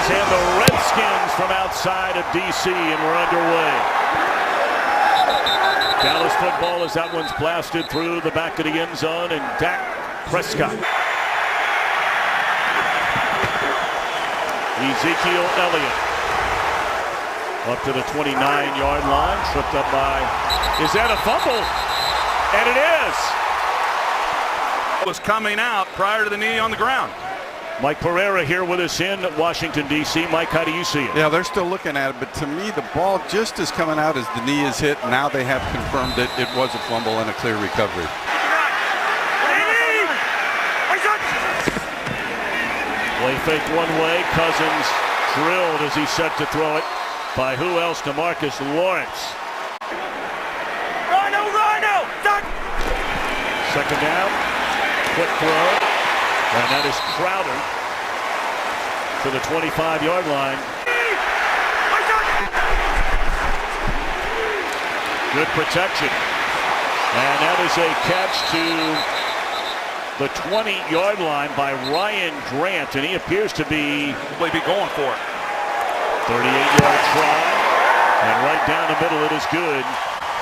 and the Redskins from outside of D.C., and we're underway. Dallas football as that one's blasted through the back of the end zone, and Dak Prescott. Ezekiel Elliott up to the 29-yard line, tripped up by, is that a fumble? And it is. Was coming out prior to the knee on the ground. Mike Pereira here with us in Washington, D.C. Mike, how do you see it? Yeah, they're still looking at it, but to me, the ball just is coming out as the knee is hit. Now they have confirmed it was a fumble and a clear recovery. Play fake one way. Cousins drilled as he set to throw it by who else? DeMarcus Lawrence. Rhino! Duck! Second down. Quick throw. And that is Crowder to the 25-yard line. Good protection. And that is a catch to the 20-yard line by Ryan Grant, and he appears to be going for it. 38-yard try, and right down the middle it is good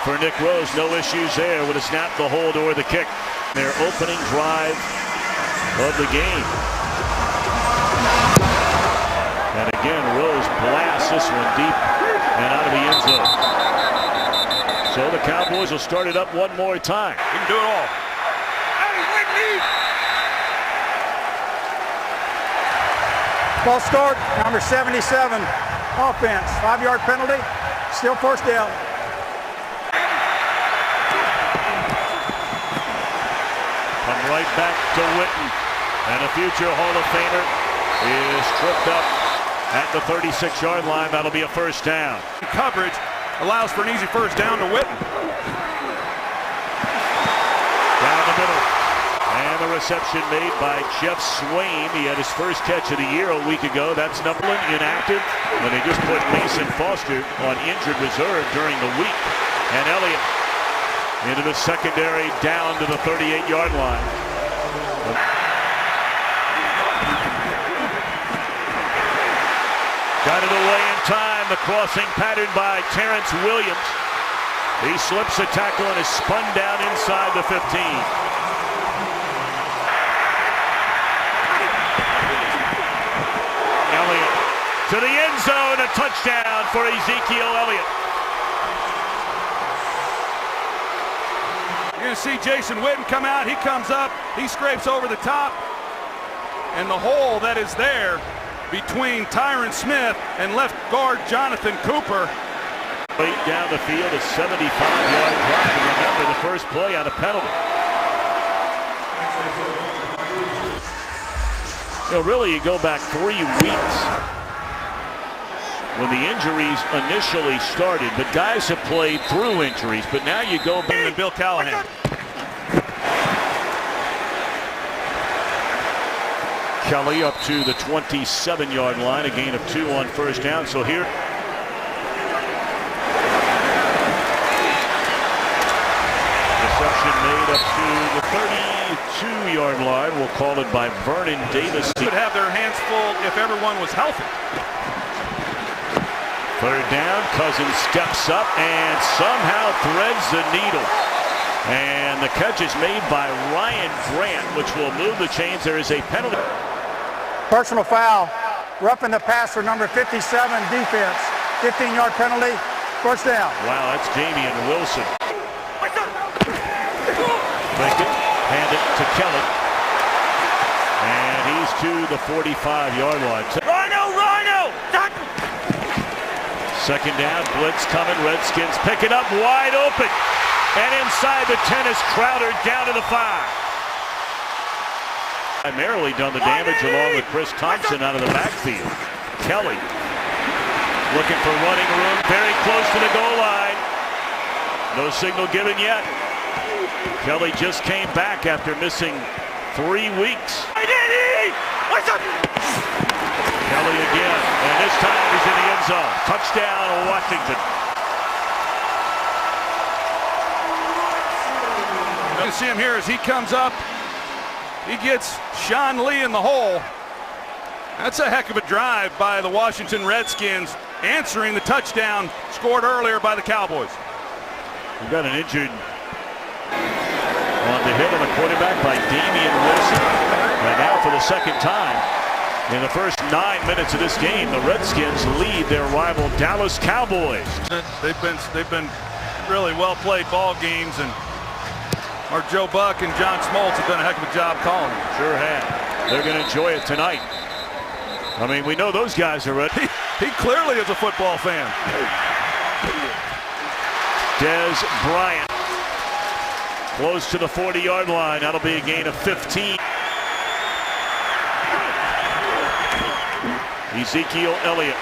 for Nick Rose. No issues there with a snap, the hold, or the kick. Their opening drive of the game. And again, Rose blasts this one deep and out of the end zone. So the Cowboys will start it up one more time. You can do it all. False start, number 77, offense, 5-yard penalty, still first down. Come right back to Witten, and a future Hall of Famer is tripped up at the 36-yard line. That'll be a first down. Coverage allows for an easy first down to Witten. Down the middle. And the reception made by Jeff Swain. He had his first catch of the year a week ago. That's Numberland inactive when they just put Mason Foster on injured reserve during the week. And Elliott into the secondary down to the 38-yard line. Got it away in time. The crossing patterned by Terrence Williams. He slips a tackle and is spun down inside the 15. Elliott to the end zone, a touchdown for Ezekiel Elliott. You're going to see Jason Witten come out. He comes up. He scrapes over the top. And the hole that is there between Tyron Smith and left guard Jonathan Cooper. Late down the field, a 75-yard drive. And remember, the first play on a penalty. Really, you go back 3 weeks when the injuries initially started, but guys have played through injuries. But now you go back. And Bill Callahan. Kelly up to the 27-yard line, a gain of 2 on first down. So here. Reception made up to the 32-yard line. We'll call it by Vernon Davis. They would have their hands full if everyone was healthy. Third down, Cousins steps up and somehow threads the needle. And the catch is made by Ryan Grant, which will move the chains. There is a penalty. Personal foul, roughing the passer, number 57, defense, 15-yard penalty, first down. Wow, that's Damian Wilson. Take it, hand it to Kelly. And he's to the 45-yard line. Rhino! Duck! Second down, blitz coming, Redskins pick it up wide open. And inside the 10 is Crowder down to the 5. Primarily done the damage along with Chris Thompson out of the backfield. Kelly looking for running room, very close to the goal line. No signal given yet. Kelly just came back after missing 3 weeks. Kelly again, and this time he's in the end zone. Touchdown, Washington. You can see him here as he comes up. He gets Sean Lee in the hole. That's a heck of a drive by the Washington Redskins, answering the touchdown scored earlier by the Cowboys. We've got an injured on the hit on the quarterback by Damian Wilson. And now for the second time in the first 9 minutes of this game, the Redskins lead their rival Dallas Cowboys. They've been really well-played ball games, and our Joe Buck and John Smoltz have done a heck of a job calling them. Sure have. They're going to enjoy it tonight. I mean, we know those guys are ready. He clearly is a football fan. Des Bryant close to the 40-yard line. That'll be a gain of 15. Ezekiel Elliott.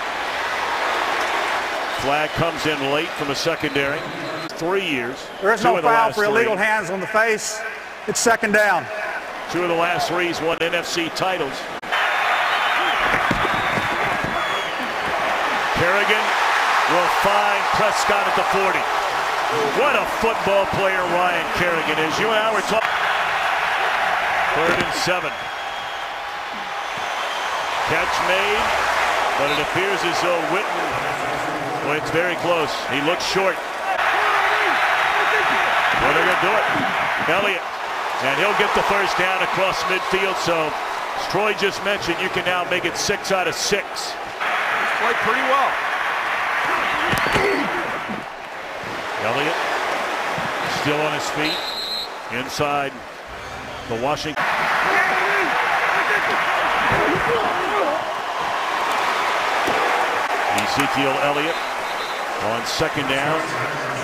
Flag comes in late from the secondary. 3 years. There is no foul for illegal hands on the face. It's second down. 2 of the last 3 he's won NFC titles. Kerrigan will find Prescott at the 40. What a football player Ryan Kerrigan is. You and I were talking. 3rd and 7. Catch made, but it appears as though Witten, well, it's very close. He looks short. Well, they're going to do it. Elliott, and he'll get the first down across midfield. So, as Troy just mentioned, you can now make it 6 out of 6. Played pretty well. Elliott still on his feet inside the Washington. Ezekiel Elliott on second down,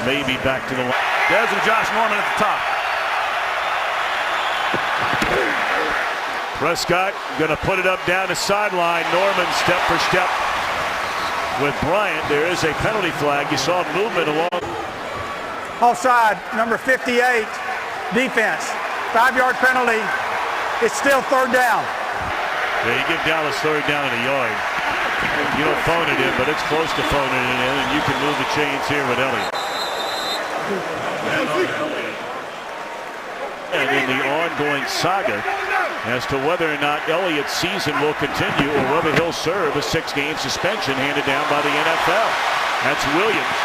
maybe back to the line. Dez and Josh Norman at the top. Prescott going to put it up down the sideline. Norman step for step with Bryant. There is a penalty flag. You saw movement along. Offside, number 58, defense. 5-yard penalty. It's still third down. Yeah, you give Dallas third down in a yard. You don't phone it in, but it's close to phoning it in, and you can move the chains here with Elliott. And in the ongoing saga as to whether or not Elliott's season will continue or whether he'll serve a 6-game suspension handed down by the NFL. That's Williams.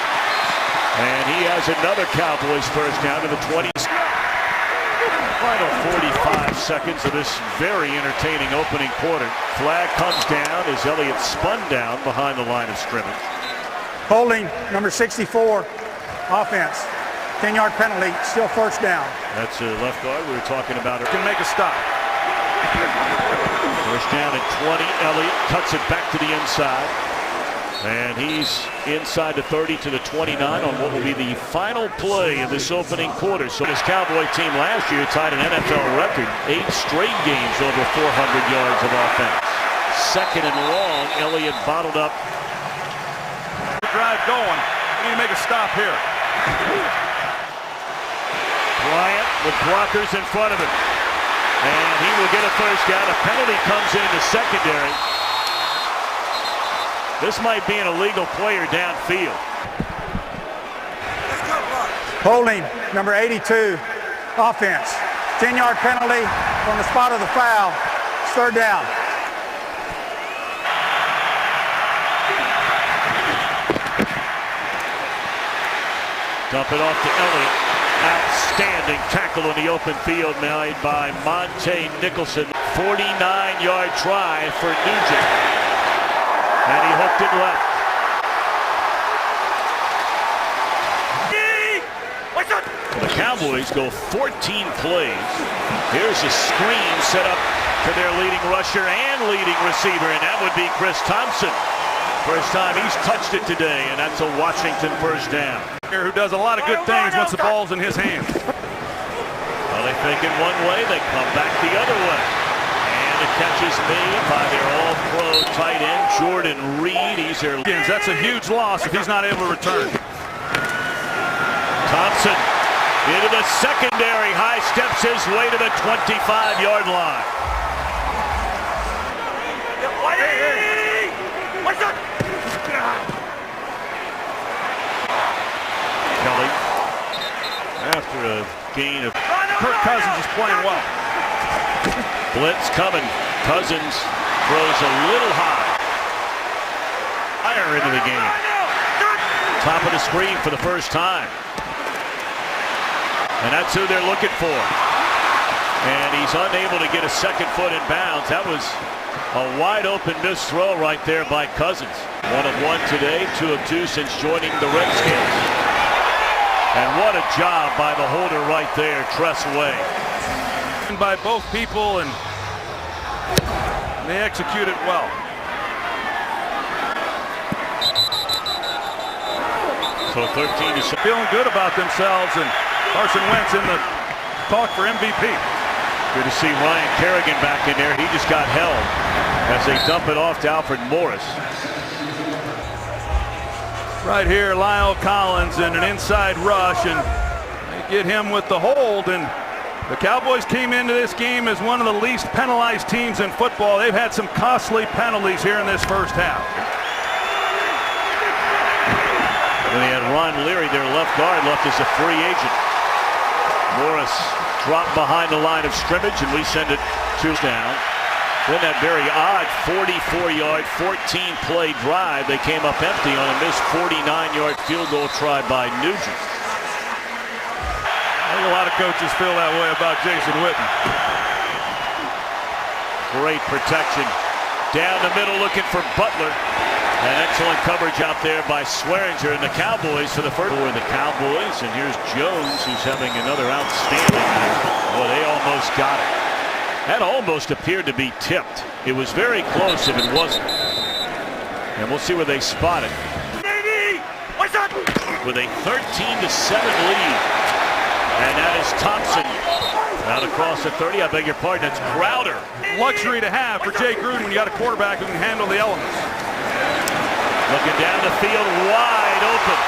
And he has another Cowboys first down to the 20s. Final 45 seconds of this very entertaining opening quarter. Flag comes down as Elliott spun down behind the line of scrimmage. Holding, number 64, offense. 10-yard penalty, still first down. That's a left guard we were talking about. Can make a stop. First down at 20. Elliott cuts it back to the inside. And he's inside the 30 to the 29 on what will be the final play of this opening quarter. So this Cowboy team last year tied an NFL record, 8 straight games over 400 yards of offense. Second and long, Elliott bottled up. Drive going. We need to make a stop here. Bryant with blockers in front of him. And he will get a first down. A penalty comes in the secondary. This might be an illegal player downfield. Holding, number 82, offense. 10-yard penalty on the spot of the foul. It's third down. Dump it off to Elliott. Outstanding tackle in the open field made by Monte Nicholson. 49-yard try for Nugent. And he hooked it left. Well, the Cowboys go 14 plays. Here's a screen set up to their leading rusher and leading receiver, and that would be Chris Thompson. First time he's touched it today, and that's a Washington first down. Who does a lot of good things once the ball's in his hands. Well, they think in one way, they come back the other way. And the catch is made by their all-pro tight end, Jordan Reed. He's their... That's a huge loss if he's not able to return. Thompson into the secondary. High steps his way to the 25-yard line. Kelly, after a gain of... Kirk Cousins is playing well. Blitz coming. Cousins throws a little high. Fire into the game. Top of the screen for the first time. And that's who they're looking for. And he's unable to get a second foot in bounds. That was a wide open missed throw right there by Cousins. 1 of 1 today, 2 of 2 since joining the Redskins. And what a job by the holder right there, Tressway. By both people, and they execute it well. So 13 to 7. Feeling good about themselves, and Carson Wentz in the talk for MVP. Good to see Ryan Kerrigan back in there. He just got held as they dump it off to Alfred Morris. Right here, Lyle Collins in an inside rush, and they get him with the hold. And the Cowboys came into this game as one of the least penalized teams in football. They've had some costly penalties here in this first half. And they had Ron Leary, their left guard, left as a free agent. Morris dropped behind the line of scrimmage, and we send it 2 down. Then that very odd 44-yard, 14-play drive. They came up empty on a missed 49-yard field goal try by Nugent. I think a lot of coaches feel that way about Jason Witten. Great protection. Down the middle looking for Butler. And excellent coverage out there by Swearinger and the Cowboys for the first for the Cowboys. And here's Jones, who's having another outstanding year. Well, they almost got it. That almost appeared to be tipped. It was very close if it wasn't. And we'll see where they spot it. With a 13-7 lead. And that is Thompson. Out across the 30. I beg your pardon. It's Crowder. Luxury to have for Jay Gruden when you got a quarterback who can handle the elements. Looking down the field, wide open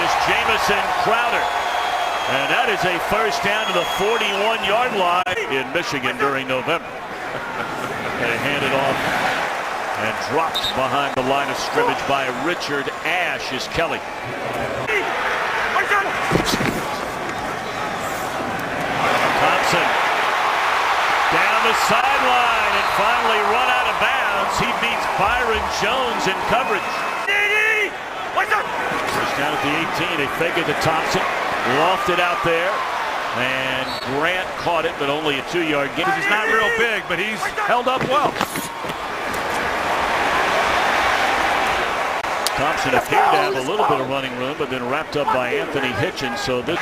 is Jamison Crowder. And that is a first down to the 41-yard line in Michigan during November. They hand it off and dropped behind the line of scrimmage by Richard Ash is Kelly. Thompson down the sideline and finally run out of bounds. He beats Byron Jones in coverage. First down at the 18. They fake it to Thompson. Lofted out there. And Grant caught it, but only a 2-yard gain. He's not real big, but he's held up well. Thompson appeared to have a little bit of running room, but then wrapped up by Anthony Hitchens. So this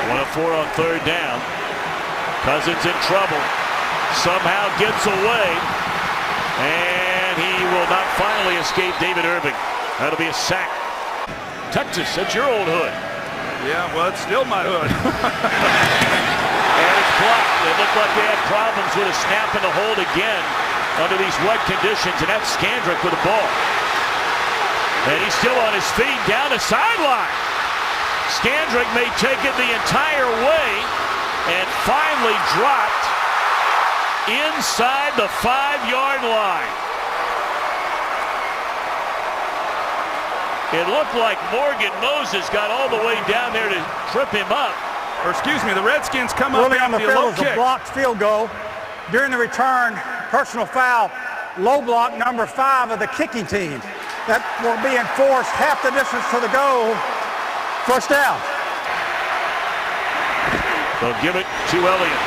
1 of 4 on 3rd down. Cousins in trouble. Somehow gets away. And he will not finally escape David Irving. That'll be a sack. Texas, that's your old hood. Yeah, well, it's still my hood. And it's blocked. It looked like they had problems with a snap and a hold again under these wet conditions, and that's Scandrick with the ball. And he's still on his feet down the sideline. Scandrick may take it the entire way and finally dropped inside the 5-yard line. It looked like Morgan Moses got all the way down there to trip him up. Or excuse me, the Redskins come up Early on the after a low field was a kick. blocked field goal. During the return, personal foul, low block number 5 of the kicking team. That will be enforced half the distance to the goal. First down. They'll give it to Elliott.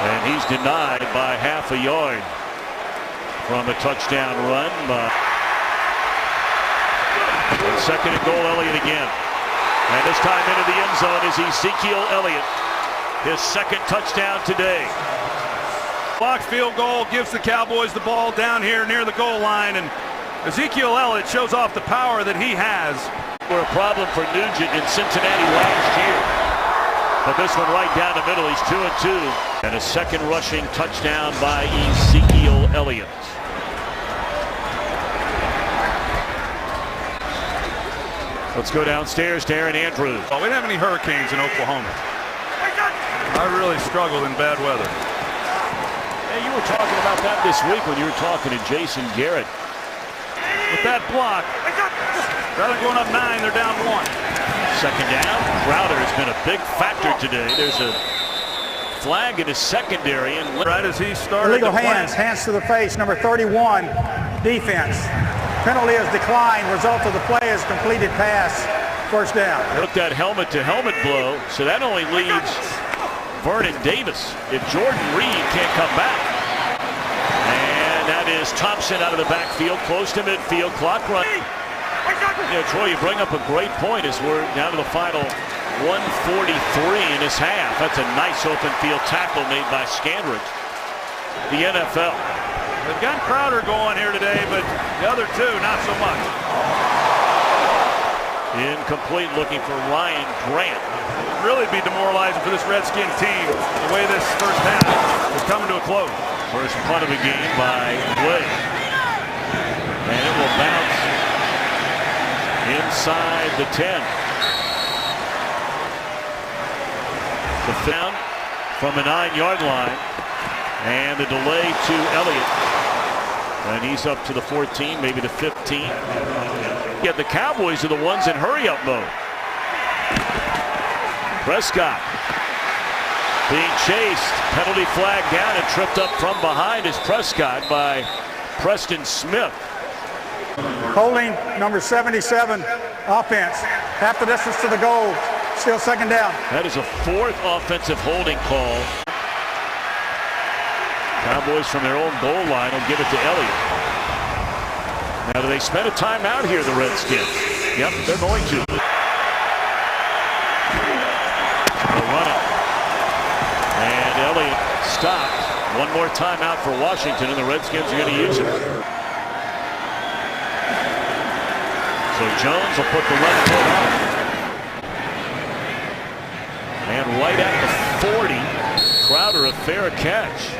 And he's denied by half a yard from a touchdown run. And 2nd and goal, Elliott again. And this time into the end zone is Ezekiel Elliott. His 2nd touchdown today. Blocked field goal gives the Cowboys the ball down here near the goal line, and Ezekiel Elliott shows off the power that he has. Were a problem for Nugent in Cincinnati last year. But this one right down the middle, he's 2-2. And a 2nd rushing touchdown by Ezekiel Elliott. Let's go downstairs to Aaron Andrews. Well, we didn't have any hurricanes in Oklahoma. I really struggled in bad weather. Hey, you were talking about that this week when you were talking to Jason Garrett. With that block, rather than going up 9, they're down 1. 2nd down. Crowder has been a big factor today. There's a flag in his secondary. And right as he started. Illegal hands to the face, number 31, defense. Penalty is declined. Result of the play is completed pass, first down. Took that helmet-to-helmet blow, so that only leaves Vernon Davis if Jordan Reed can't come back. And that is Thompson out of the backfield, close to midfield, clock run. Troy, you bring up a great point as we're down to the final 1:43 in this half. That's a nice open field tackle made by Scandrick. The NFL. They've got Crowder going here today, but the other two, not so much. Incomplete, looking for Ryan Grant. Really be demoralizing for this Redskins team, the way this first half is coming to a close. First punt of the game by Blake. And it will bounce inside the 10. The down from the 9-yard line. And the delay to Elliott. And he's up to the 14, maybe the 15. Yet the Cowboys are the ones in hurry-up mode. Prescott being chased. Penalty flag down and tripped up from behind is Prescott by Preston Smith. Holding number 77, offense. Half the distance to the goal. Still second down. That is a fourth offensive holding call. Cowboys from their own goal line will give it to Elliott. Now, do they spend a timeout here, the Redskins? Yep, they're going to. They'll run it. And Elliott stopped. One more timeout for Washington, and the Redskins are going to use it. So Jones will put the left foot on. And right at the 40, Crowder a fair catch.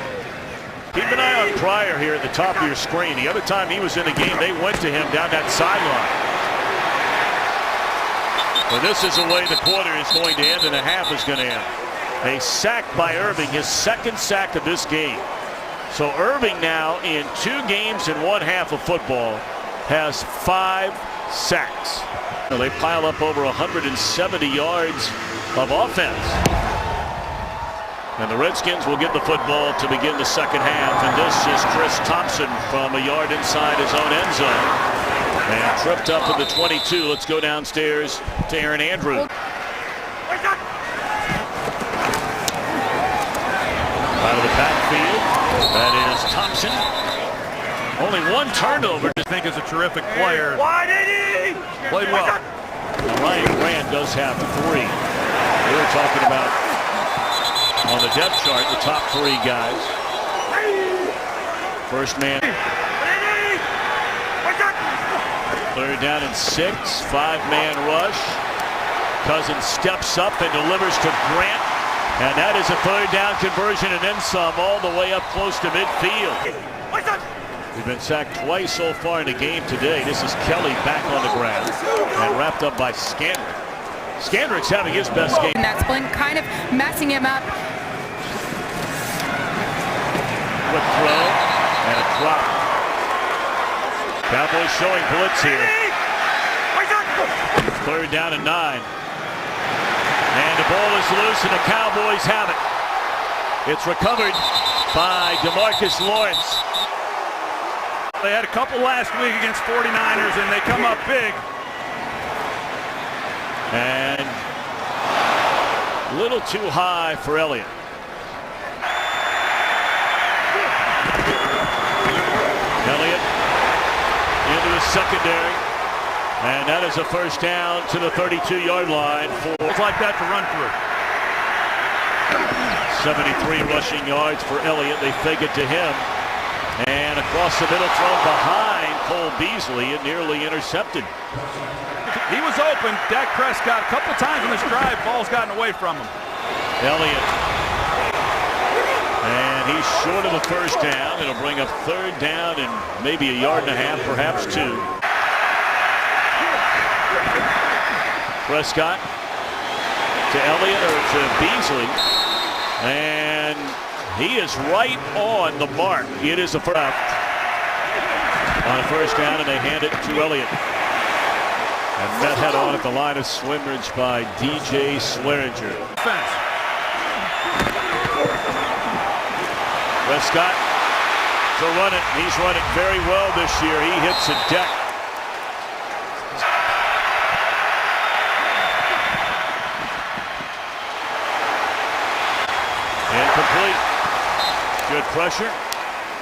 Keep an eye on Pryor here at the top of your screen. The other time he was in the game, they went to him down that sideline. But this is the way the quarter is going to end and the half is going to end. A sack by Irving, his second sack of this game. So Irving now in 2 games and 1 half of football has 5 sacks. They pile up over 170 yards of offense. And the Redskins will get the football to begin the second half. And this is Chris Thompson from a yard inside his own end zone. And tripped up at the 22. Let's go downstairs to Aaron Andrews. Out of the backfield, that is Thompson. Only 1 turnover. I think is a terrific player. Why did he? Played well. Now, Ryan Grant does have 3. We were talking about on the depth chart, the top 3 guys. First man. 3rd down and 6. 5-man rush. Cousins steps up and delivers to Grant. And that is a 3rd down conversion and then some all the way up close to midfield. We've been sacked twice so far in the game today. This is Kelly back on the ground and wrapped up by Scandrick. Scandrick's having his best game. And that's been kind of messing him up. Quick throw and a drop. Cowboys showing blitz here. 3rd down and 9. And the ball is loose and the Cowboys have it. It's recovered by DeMarcus Lawrence. They had a couple last week against 49ers and they come up big. And a little too high for Elliott. Elliott into the secondary. And that is a first down to the 32-yard line. It's like that to run through. 73 rushing yards for Elliott. They fake it to him. And across the middle, thrown behind Cole Beasley and nearly intercepted. He was open. Dak Prescott, a couple times in this drive, ball's gotten away from him. Elliott. And he's short of the first down. It'll bring up 3rd down and maybe a yard and a half, perhaps 2. Prescott to Elliott or to Beasley. And he is right on the mark. It is a first on a first down, and they hand it to Elliott. And met head on at the line of scrimmage by DJ Swearinger. Defense. Prescott to run it. He's run it very well this year. He hits a deck. Incomplete. Good pressure.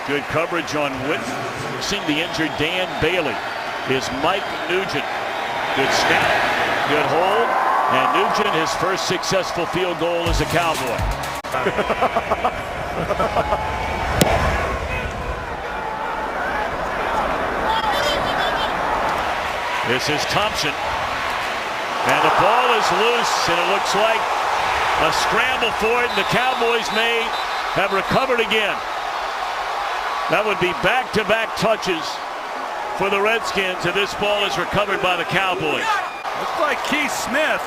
Good coverage on Witten. Seeing the injured Dan Bailey is Mike Nugent. Good snap. Good hold. And Nugent, his first successful field goal as a Cowboy. This is Thompson. And the ball is loose, and it looks like a scramble for it, and the Cowboys may have recovered again. That would be back-to-back touches for the Redskins, and this ball is recovered by the Cowboys. Looks like Keith Smith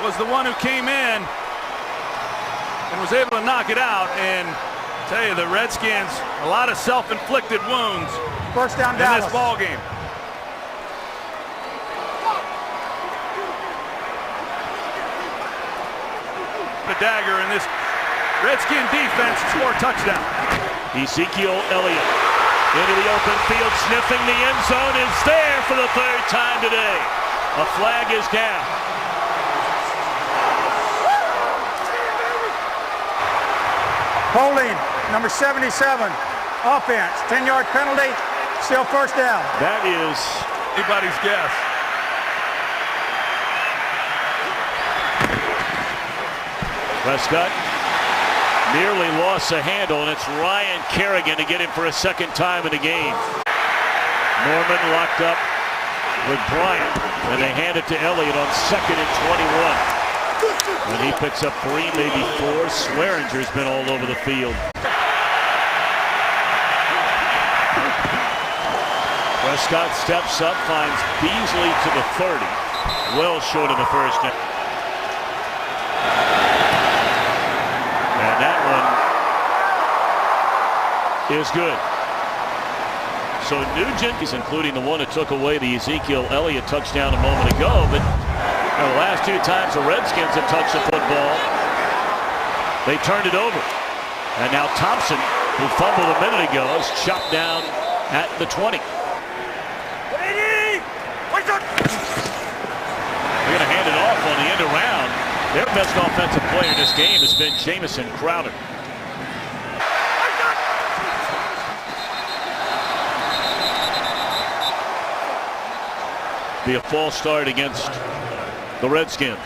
was the one who came in and was able to knock it out. And I tell you, the Redskins, a lot of self-inflicted wounds First down, in Dallas. this ball game. The dagger in this Redskin defense to score a touchdown. Ezekiel Elliott into the open field, sniffing the end zone, is there for the third time today. A flag is down. Holding, number 77, offense, 10-yard penalty, still first down. That is Anybody's guess. Prescott nearly lost the handle, and it's Ryan Kerrigan to get him for a second time in the game. Norman locked up with Bryant, and they hand it to Elliott on 2nd and 21. And he picks up 3, maybe 4. Swearinger's been all over the field. Prescott steps up, finds Beasley to the 30. Well short of the first down. And that one is good. So Nugent is including the one that took away the Ezekiel Elliott touchdown a moment ago. But the last 2 times the Redskins have touched the football, they turned it over. And now Thompson, who fumbled a minute ago, is chopped down at the 20. They're going to hand it off on the end around. Their best offensive player in this game has been Jamison Crowder. Be a false start against the Redskins.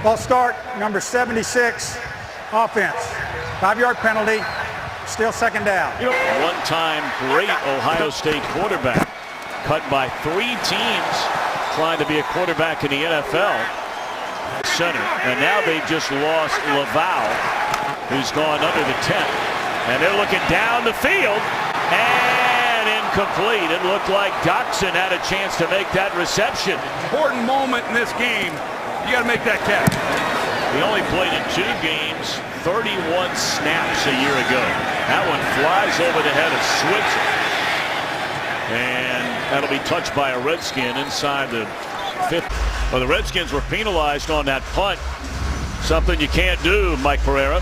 False start, number 76, offense. 5-yard penalty, still second down. One-time great Ohio State quarterback. Cut by 3 teams trying to be a quarterback in the NFL. Center. And now they've just lost Laval, who's gone under the 10. And they're looking down the field. And incomplete. It looked like Doxson had a chance to make that reception. Important moment in this game. You got to make that catch. He only played in 2 games, 31 snaps a year ago. That one flies over the head of Switzer. And that'll be touched by a Redskin inside the 5th. Well, the Redskins were penalized on that punt. Something you can't do, Mike Pereira.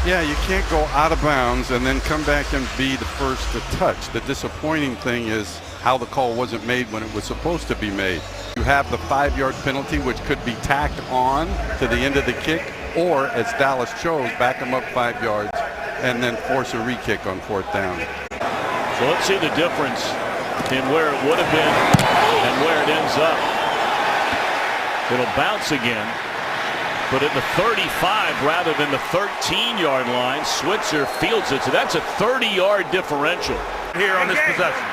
Yeah, you can't go out of bounds and then come back and be the first to touch. The disappointing thing is how the call wasn't made when it was supposed to be made. You have the 5-yard penalty, which could be tacked on to the end of the kick, or, as Dallas chose, back them up 5 yards and then force a re-kick on 4th down. So let's see the difference in where it would have been and where it ends up. It'll bounce again, but at the 35 rather than the 13-yard line. Switzer fields it, so that's a 30-yard differential Here on this possession.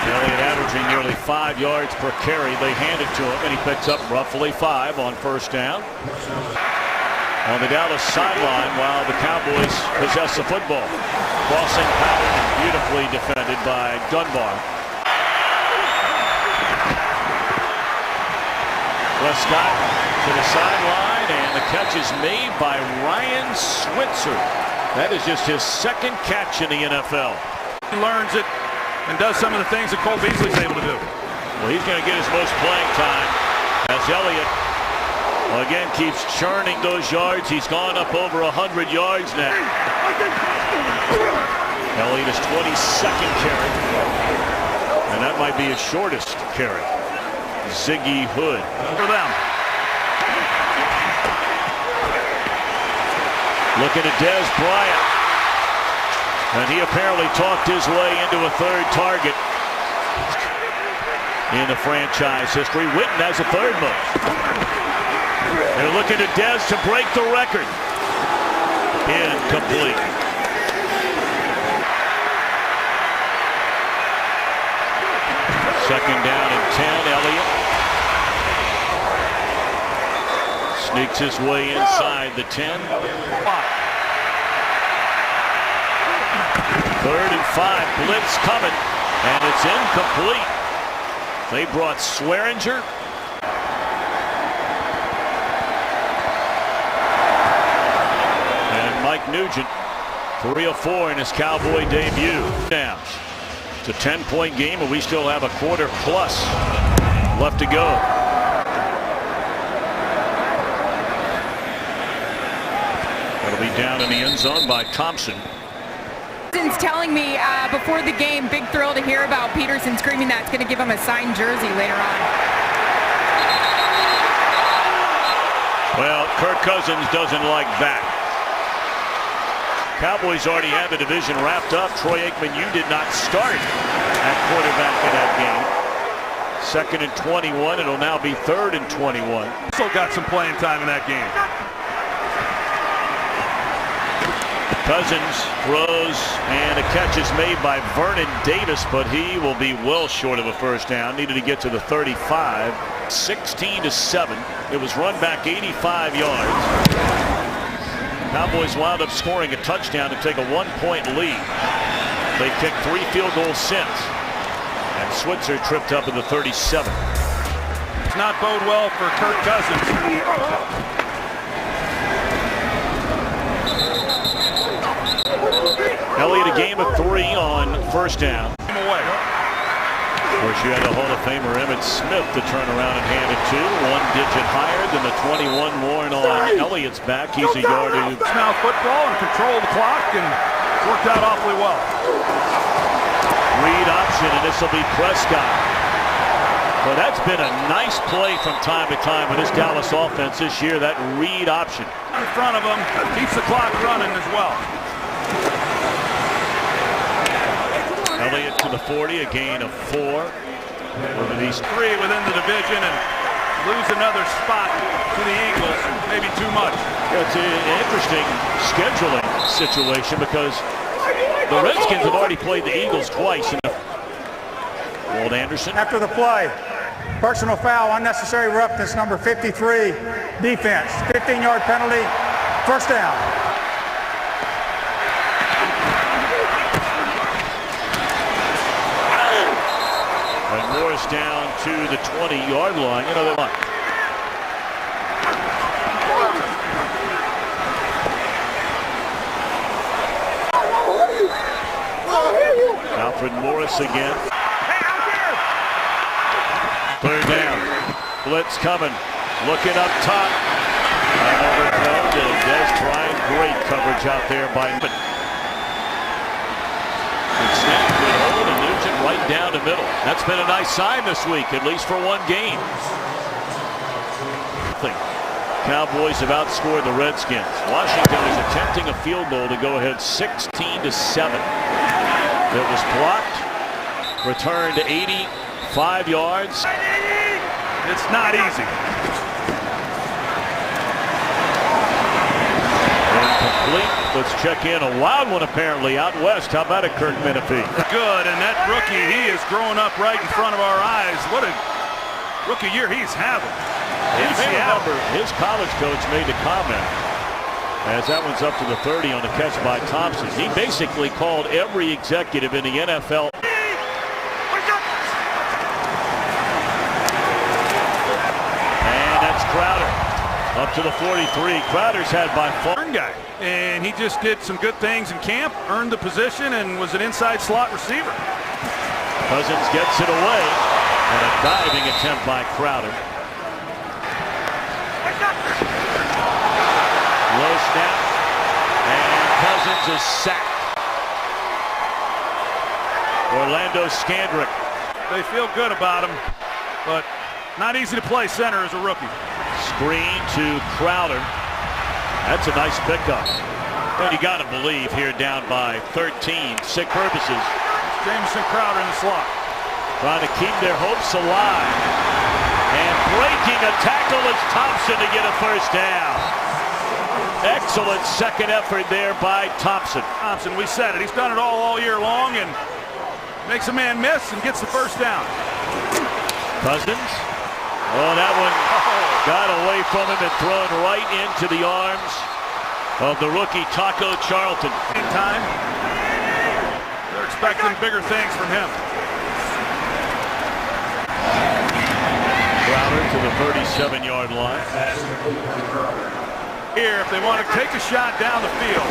Elliott averaging nearly 5 yards per carry. They hand it to him, and he picks up roughly 5 on 1st down. On the Dallas sideline while the Cowboys possess the football. Crossing pattern, beautifully defended by Dunbar. Prescott to the sideline, and the catch is made by Ryan Switzer. That is just his 2nd catch in the NFL. He learns it and does some of the things that Cole Beasley's able to do. Well, he's going to get his most playing time as Elliott Well, again, keeps churning those yards. He's gone up over 100 yards now. Elliott is 22nd carry. And that might be his shortest carry. Ziggy Hood For them. looking at Dez Bryant. And he apparently talked his way into a third target in the franchise history. Witten has a third most. They're looking at Dez to break the record. Incomplete. Second down and 10. Elliott sneaks his way inside the 10. Third and 5. Blitz coming. And it's incomplete. They brought Swearinger. And Mike Nugent, 3 of 4 in his Cowboy debut. Downs. It's a 10-point game, and we still have a quarter plus left to go. That'll be down in the end zone by Thompson. Telling me before the game, big thrill to hear about Peterson screaming that's going to give him a signed jersey later on. Well, Kirk Cousins doesn't like that. Cowboys already have the division wrapped up. Troy Aikman, you did not start at quarterback in that game. Second and 21. It'll now be third and 21. Also got some playing time in that game. Cousins throws, and a catch is made by Vernon Davis, but he will be well short of a first down. Needed to get to the 35. 16-7. It was run back 85 yards. Cowboys wound up scoring a touchdown to take a 1-point lead. They kicked 3 field goals since. And Switzer tripped up at the 37. It's not bode well for Kirk Cousins. Elliott a game of 3 on first down. Away. Of course, you had the Hall of Famer Emmitt Smith to turn around and hand it to. 1 digit higher than the 21 worn on Elliott's back. He's a yard. Now football and control the clock, and worked out awfully well. Read option, and this will be Prescott. Well, that's been a nice play from time to time with this Dallas offense this year, that read option. In front of him, keeps the clock running as well. Elliott to the 40, a gain of 4. Over these 3 within the division, and lose another spot to the Eagles. Maybe too much. It's an interesting scheduling situation because the Redskins have already played the Eagles twice. Walt Anderson. After the play, personal foul, unnecessary roughness, number 53, defense. 15-yard penalty, first down. And Morris down to the 20-yard line. You know they want. Alfred Morris again. Third down. Blitz coming. Looking up top. And overthrown to Dez Bryant. Great coverage out there by Newman. And snap, good hold, and Nugent right down the middle. That's been a nice sign this week, at least for one game. Cowboys have outscored the Redskins. Washington is attempting a field goal to go ahead 16-7. It was blocked. Returned 85 yards. It's not easy. Incomplete. Let's check in. A wild one apparently out west. How about it, Kirk Menefee? Good, and that rookie, he is growing up right in front of our eyes. What a rookie year he's having. You may remember his college coach made a comment as that one's up to the 30 on the catch by Thompson. He basically called every executive in the NFL. And that's Crowder up to the 43. Crowder's had by far. Guy, and he just did some good things in camp, earned the position, and was an inside slot receiver. Cousins gets it away, and a diving attempt by Crowder. Low snap. And Cousins is sacked. Orlando Scandrick. They feel good about him, but not easy to play center as a rookie. Screen to Crowder. That's a nice pickup. And you got to believe here down by 13, sick purposes. Jameson Crowder in the slot. Trying to keep their hopes alive. And breaking a tackle is Thompson to get a first down. Excellent second effort there by Thompson. Thompson, we said it. He's done it all year long and makes a man miss and gets the first down. Cousins. Oh, that one got away from him and thrown right into the arms of the rookie Taco Charlton. Time. They're expecting bigger things from him. Crowder to the 37-yard line. Here, if they want to take a shot down the field.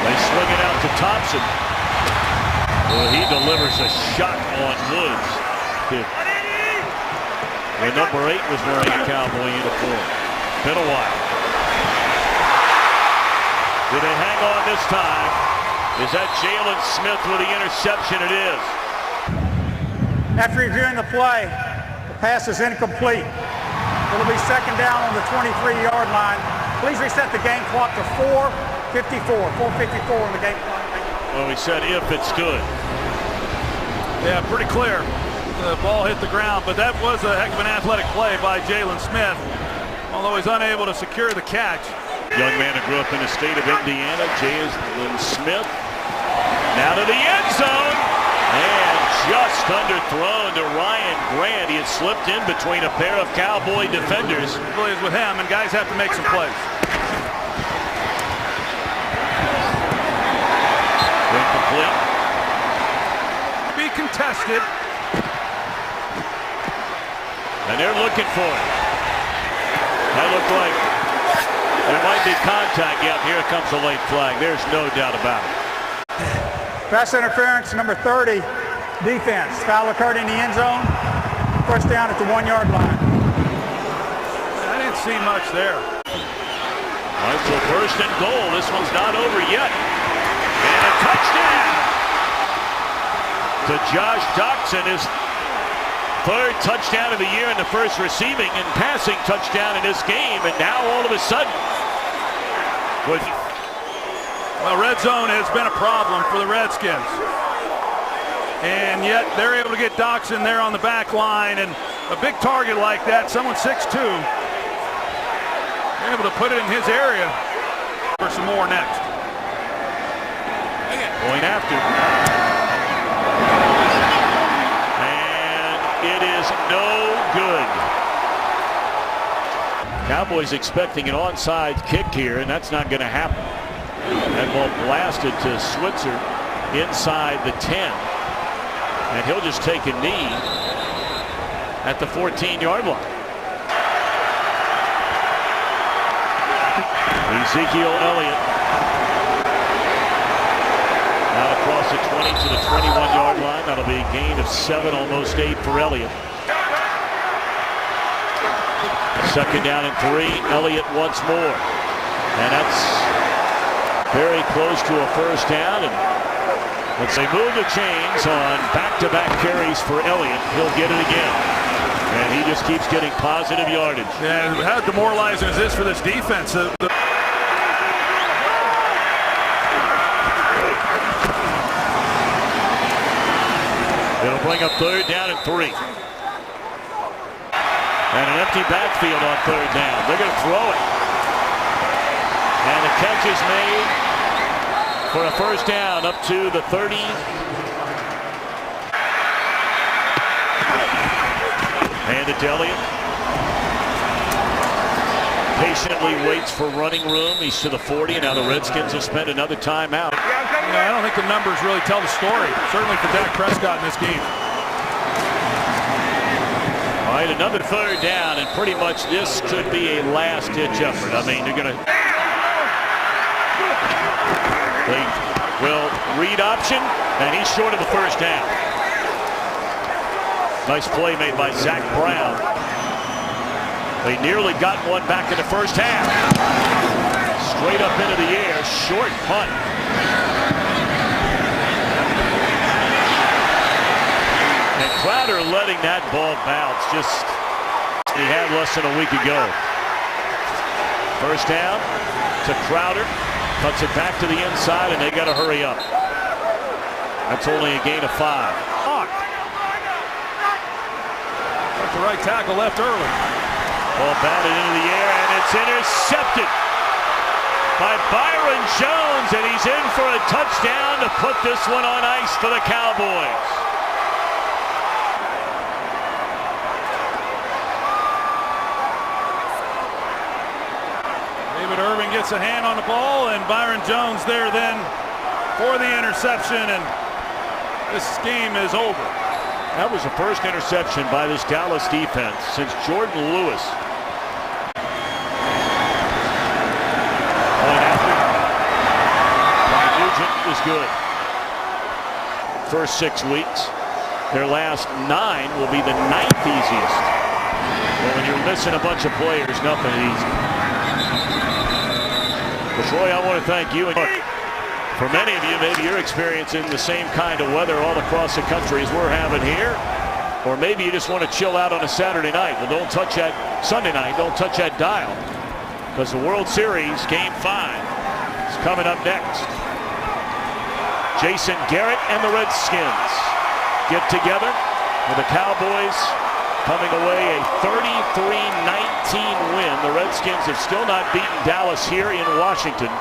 They swing it out to Thompson. Well, he delivers a shot on Woods. And number 8 was wearing a Cowboy uniform. Been a while. Do they hang on this time? Is that Jalen Smith with the interception? It is. After reviewing the play, the pass is incomplete. It'll be second down on the 23-yard line. Please reset the game clock to 4:54. 4:54 on the game clock. Well, we said if it's good. Yeah, pretty clear. The ball hit the ground, but that was a heck of an athletic play by Jalen Smith, although he's unable to secure the catch. Young man who grew up in the state of Indiana, Jalen Smith. Now to the end zone. And just underthrown to Ryan Grant. He had slipped in between a pair of Cowboy defenders. Plays with him, and guys have to make some plays. Incomplete. Be contested. And they're looking for it. That looked like there might be contact. Yeah, here comes a late flag. There's no doubt about it. Pass interference, number 30, defense. Foul occurred in the end zone. First down at the 1-yard line. I didn't see much there. All right, so first and goal. This one's not over yet. And a touchdown to Josh Doctson, his third touchdown of the year, and the first receiving and passing touchdown in this game. And now all of a sudden, well, red zone has been a problem for the Redskins. And yet they're able to get Doctson there on the back line, and a big target like that, someone 6'2", they're able to put it in his area for some more next. Going after. And it is no good. Cowboys expecting an onside kick here, and that's not going to happen. That ball blasted to Switzer inside the 10. And he'll just take a knee at the 14-yard line. Ezekiel Elliott out across the 20 to the 21-yard line. That'll be a gain of 7, almost 8 for Elliott. Second down and 3. Elliott once more. And that's very close to a first down. And let's say move the chains on back-to-back carries for Elliott. He'll get it again. And he just keeps getting positive yardage. Yeah, how demoralizing is this for this defense? It'll bring up third down and 3. And an empty backfield on third down. They're going to throw it. And the catch is made for a first down up to the 30. Handed to Elliott. Patiently waits for running room. He's to the 40, and now the Redskins will spend another timeout. I don't think the numbers really tell the story, certainly for Dak Prescott in this game. All right, another third down, and pretty much this could be a last-ditch effort. I mean, they're going to... They will read option, and he's short of the first down. Nice play made by Zach Brown. They nearly got one back in the first half. Straight up into the air, short punt. And Crowder letting that ball bounce. Just he had less than a week ago. First down to Crowder. Cuts it back to the inside, and they got to hurry up. That's only a gain of 5. The right tackle left early. Ball batted into the air, and it's intercepted by Byron Jones, and he's in for a touchdown to put this one on ice for the Cowboys. David Irving gets a hand on the ball, and Byron Jones there then for the interception, and this game is over. That was the first interception by this Dallas defense since Jordan Lewis. Point after. Brian Nugent is good. First 6 weeks. Their last 9 will be the 9th easiest. Well, when you're missing a bunch of players, nothing easy. But Troy, I want to thank you. And for many of you, maybe you're experiencing the same kind of weather all across the country as we're having here. Or maybe you just want to chill out on a Saturday night. Well, don't touch that Sunday night. Don't touch that dial. Because the World Series Game 5 is coming up next. Jason Garrett and the Redskins get together with the Cowboys coming away a 33-19 win. The Redskins have still not beaten Dallas here in Washington.